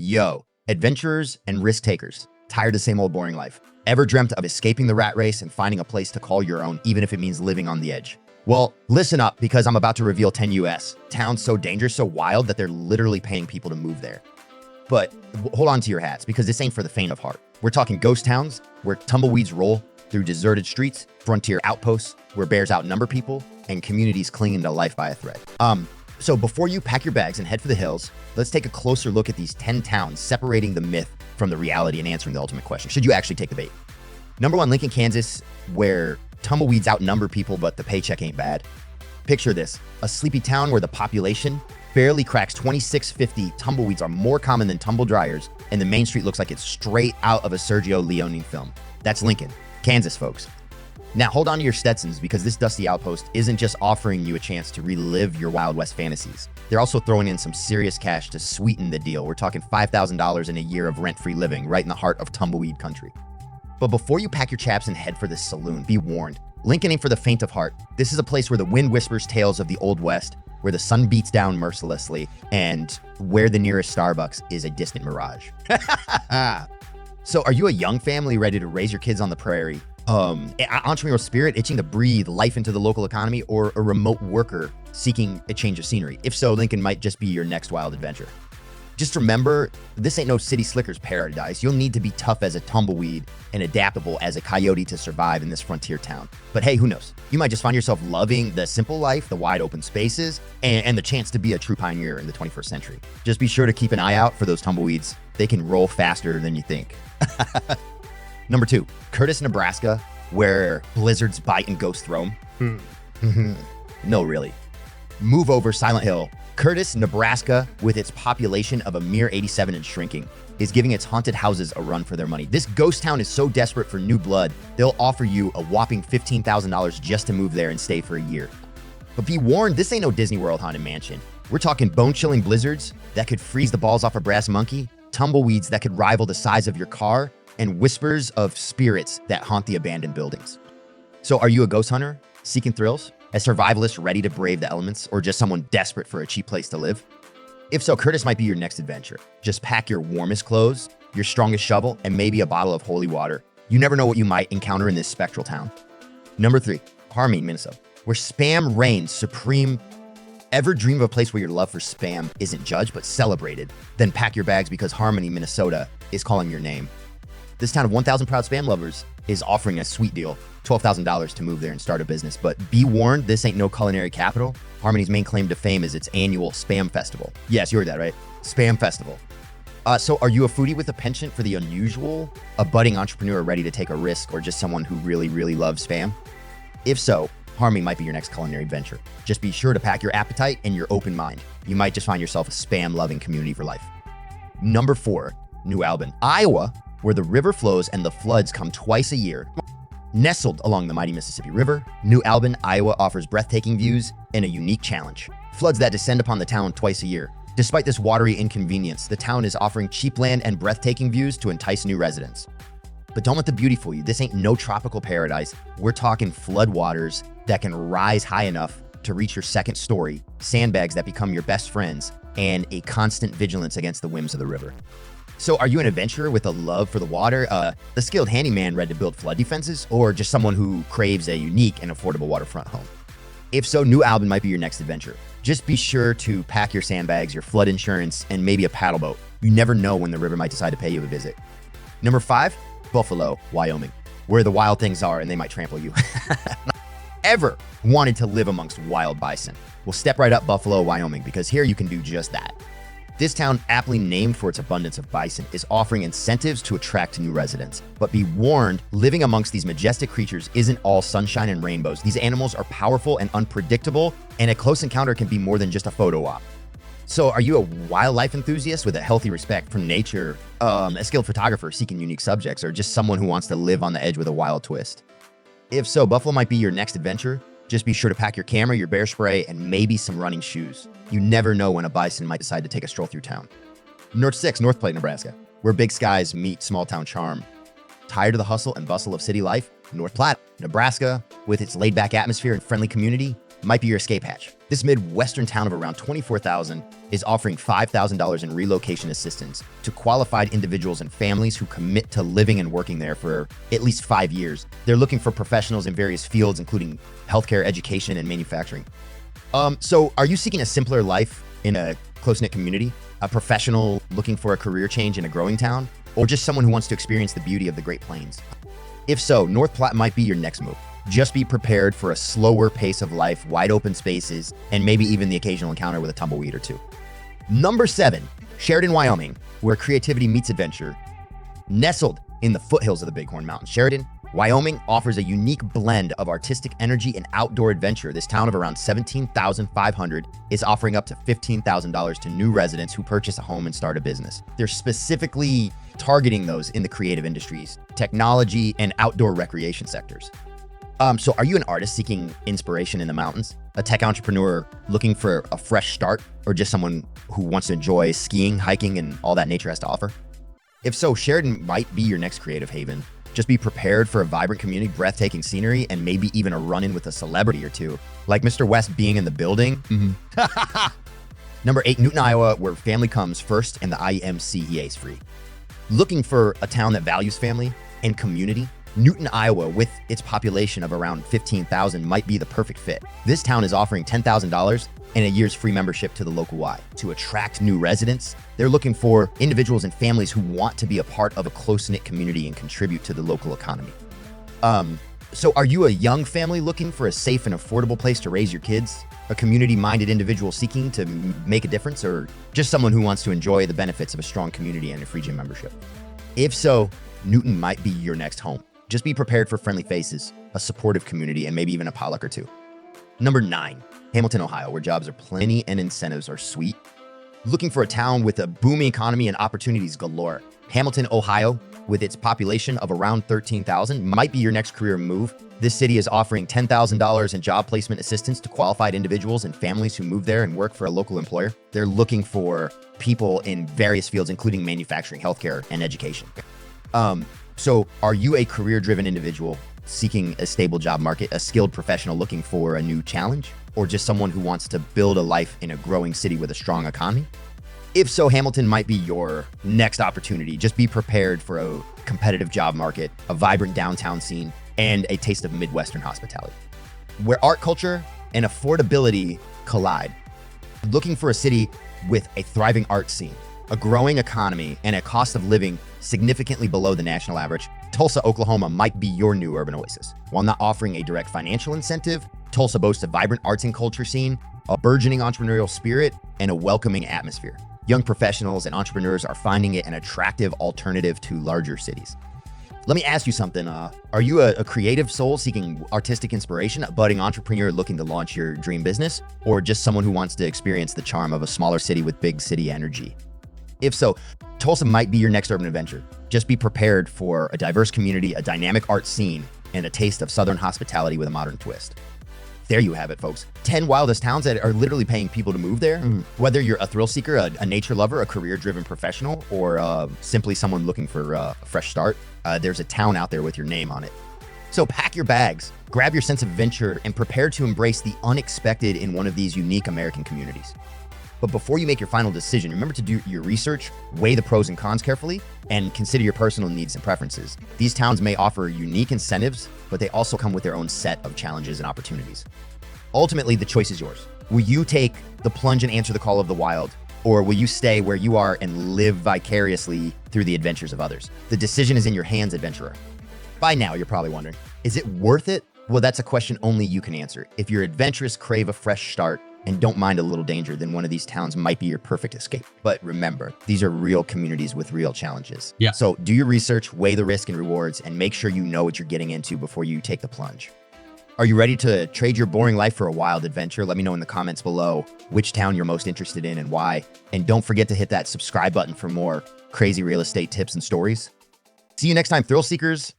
Yo, adventurers and risk takers, tired of the same old boring life. Ever dreamt of escaping the rat race and finding a place to call your own, even if it means living on the edge? Well, listen up, because I'm about to reveal 10 US, towns so dangerous, so wild that they're literally paying people to move there. But hold on to your hats, because this ain't for the faint of heart. We're talking ghost towns where tumbleweeds roll through deserted streets, frontier outposts where bears outnumber people, and communities clinging to life by a thread. So before you pack your bags and head for the hills, let's take a closer look at these 10 towns, separating the myth from the reality and answering the ultimate question. Should you actually take the bait? Number 1, Lincoln, Kansas, where tumbleweeds outnumber people, but the paycheck ain't bad. Picture this, a sleepy town where the population barely cracks 2650. Tumbleweeds are more common than tumble dryers, and the main street looks like it's straight out of a Sergio Leone film. That's Lincoln, Kansas, folks. Now hold on to your Stetsons, because this dusty outpost isn't just offering you a chance to relive your Wild West fantasies. They're also throwing in some serious cash to sweeten the deal. We're talking $5,000 in a year of rent-free living right in the heart of tumbleweed country. But before you pack your chaps and head for this saloon, be warned, Lincoln ain't for the faint of heart. This is a place where the wind whispers tales of the Old West, where the sun beats down mercilessly, and where the nearest Starbucks is a distant mirage. So are you a young family ready to raise your kids on the prairie? Entrepreneurial spirit itching to breathe life into the local economy, or a remote worker seeking a change of scenery? If so, Lincoln might just be your next wild adventure. Just remember, this ain't no city slicker's paradise. You'll need to be tough as a tumbleweed and adaptable as a coyote to survive in this frontier town. But hey, who knows? You might just find yourself loving the simple life, the wide open spaces, and the chance to be a true pioneer in the 21st century. Just be sure to keep an eye out for those tumbleweeds. They can roll faster than you think. Number 2, Curtis, Nebraska, where blizzards bite and ghosts roam. No, really. Move over, Silent Hill. Curtis, Nebraska, with its population of a mere 87 and shrinking, is giving its haunted houses a run for their money. This ghost town is so desperate for new blood, they'll offer you a whopping $15,000 just to move there and stay for a year. But be warned, this ain't no Disney World Haunted Mansion. We're talking bone-chilling blizzards that could freeze the balls off a brass monkey, tumbleweeds that could rival the size of your car, and whispers of spirits that haunt the abandoned buildings. So are you a ghost hunter seeking thrills, a survivalist ready to brave the elements, or just someone desperate for a cheap place to live? If so, Curtis might be your next adventure. Just pack your warmest clothes, your strongest shovel, and maybe a bottle of holy water. You never know what you might encounter in this spectral town. Number 3, Harmony, Minnesota, where spam reigns supreme. Ever dream of a place where your love for spam isn't judged but celebrated? Then pack your bags, because Harmony, Minnesota is calling your name. This town of 1,000 proud spam lovers is offering a sweet deal, $12,000 to move there and start a business. But be warned, this ain't no culinary capital. Harmony's main claim to fame is its annual Spam Festival. Yes, you heard that right. Spam Festival. So are you a foodie with a penchant for the unusual, a budding entrepreneur ready to take a risk, or just someone who really, really loves spam? If so, Harmony might be your next culinary venture. Just be sure to pack your appetite and your open mind. You might just find yourself a spam-loving community for life. Number 4, New Albin, Iowa, where the river flows and the floods come twice a year. Nestled along the mighty Mississippi River, New Albin, Iowa offers breathtaking views and a unique challenge. Floods that descend upon the town twice a year. Despite this watery inconvenience, the town is offering cheap land and breathtaking views to entice new residents. But don't let the beauty fool you. This ain't no tropical paradise. We're talking floodwaters that can rise high enough to reach your second story, sandbags that become your best friends, and a constant vigilance against the whims of the river. So are you an adventurer with a love for the water, a skilled handyman ready to build flood defenses, or just someone who craves a unique and affordable waterfront home? If so, New Albin might be your next adventure. Just be sure to pack your sandbags, your flood insurance, and maybe a paddle boat. You never know when the river might decide to pay you a visit. Number 5, Buffalo, Wyoming, where the wild things are and they might trample you. Ever wanted to live amongst wild bison? Well, step right up Buffalo, Wyoming, because here you can do just that. This town, aptly named for its abundance of bison, is offering incentives to attract new residents. But be warned, living amongst these majestic creatures isn't all sunshine and rainbows. These animals are powerful and unpredictable, and a close encounter can be more than just a photo op. So are you a wildlife enthusiast with a healthy respect for nature, a skilled photographer seeking unique subjects, or just someone who wants to live on the edge with a wild twist? If so, Buffalo might be your next adventure. Just be sure to pack your camera, your bear spray, and maybe some running shoes. You never know when a bison might decide to take a stroll through town. Number 6, North Platte, Nebraska, where big skies meet small town charm. Tired of the hustle and bustle of city life? North Platte, Nebraska, with its laid-back atmosphere and friendly community, might be your escape hatch. This Midwestern town of around 24,000 is offering $5,000 in relocation assistance to qualified individuals and families who commit to living and working there for at least 5 years. They're looking for professionals in various fields, including healthcare, education, and manufacturing. So are you seeking a simpler life in a close-knit community, a professional looking for a career change in a growing town, or just someone who wants to experience the beauty of the Great Plains? If so, North Platte might be your next move. Just be prepared for a slower pace of life, wide open spaces, and maybe even the occasional encounter with a tumbleweed or two. Number 7, Sheridan, Wyoming, where creativity meets adventure. Nestled in the foothills of the Bighorn Mountains, Sheridan, Wyoming offers a unique blend of artistic energy and outdoor adventure. This town of around 17,500 is offering up to $15,000 to new residents who purchase a home and start a business. They're specifically targeting those in the creative industries, technology, and outdoor recreation sectors. So are you an artist seeking inspiration in the mountains? A tech entrepreneur looking for a fresh start? Or just someone who wants to enjoy skiing, hiking, and all that nature has to offer? If so, Sheridan might be your next creative haven. Just be prepared for a vibrant community, breathtaking scenery, and maybe even a run-in with a celebrity or two, like Mr. West being in the building. Number 8, Newton, Iowa, where family comes first and the IMCEA is free. Looking for a town that values family and community? Newton, Iowa, with its population of around 15,000, might be the perfect fit. This town is offering $10,000 and a year's free membership to the local Y. To attract new residents, they're looking for individuals and families who want to be a part of a close-knit community and contribute to the local economy. So are you a young family looking for a safe and affordable place to raise your kids? A community-minded individual seeking to make a difference? Or just someone who wants to enjoy the benefits of a strong community and a free gym membership? If so, Newton might be your next home. Just be prepared for friendly faces, a supportive community, and maybe even a potluck or two. Number 9, Hamilton, Ohio, where jobs are plenty and incentives are sweet. Looking for a town with a booming economy and opportunities galore. Hamilton, Ohio, with its population of around 13,000, might be your next career move. This city is offering $10,000 in job placement assistance to qualified individuals and families who move there and work for a local employer. They're looking for people in various fields, including manufacturing, healthcare, and education. So are you a career-driven individual seeking a stable job market, a skilled professional looking for a new challenge, or just someone who wants to build a life in a growing city with a strong economy? If so, Hamilton might be your next opportunity. Just be prepared for a competitive job market, a vibrant downtown scene, and a taste of Midwestern hospitality, where art culture and affordability collide. Looking for a city with a thriving art scene, a growing economy, and a cost of living significantly below the national average, Tulsa, Oklahoma might be your new urban oasis. While not offering a direct financial incentive, Tulsa boasts a vibrant arts and culture scene, a burgeoning entrepreneurial spirit, and a welcoming atmosphere. Young professionals and entrepreneurs are finding it an attractive alternative to larger cities. Let me ask you something. Are you a creative soul seeking artistic inspiration, a budding entrepreneur looking to launch your dream business, or just someone who wants to experience the charm of a smaller city with big city energy? If so, Tulsa might be your next urban adventure. Just be prepared for a diverse community, a dynamic art scene, and a taste of Southern hospitality with a modern twist. There you have it, folks. 10 wildest towns that are literally paying people to move there. Whether you're a thrill seeker, a nature lover, a career-driven professional, or simply someone looking for a fresh start, there's a town out there with your name on it. So pack your bags, grab your sense of adventure, and prepare to embrace the unexpected in one of these unique American communities. But before you make your final decision, remember to do your research, weigh the pros and cons carefully, and consider your personal needs and preferences. These towns may offer unique incentives, but they also come with their own set of challenges and opportunities. Ultimately, the choice is yours. Will you take the plunge and answer the call of the wild, or will you stay where you are and live vicariously through the adventures of others? The decision is in your hands, adventurer. By now, you're probably wondering, is it worth it? Well, that's a question only you can answer. If you're adventurous, crave a fresh start, and don't mind a little danger, then one of these towns might be your perfect escape. But remember, these are real communities with real challenges. Yeah. So do your research, weigh the risk and rewards, and make sure you know what you're getting into before you take the plunge. Are you ready to trade your boring life for a wild adventure? Let me know in the comments below which town you're most interested in and why. And don't forget to hit that subscribe button for more crazy real estate tips and stories. See you next time, thrill seekers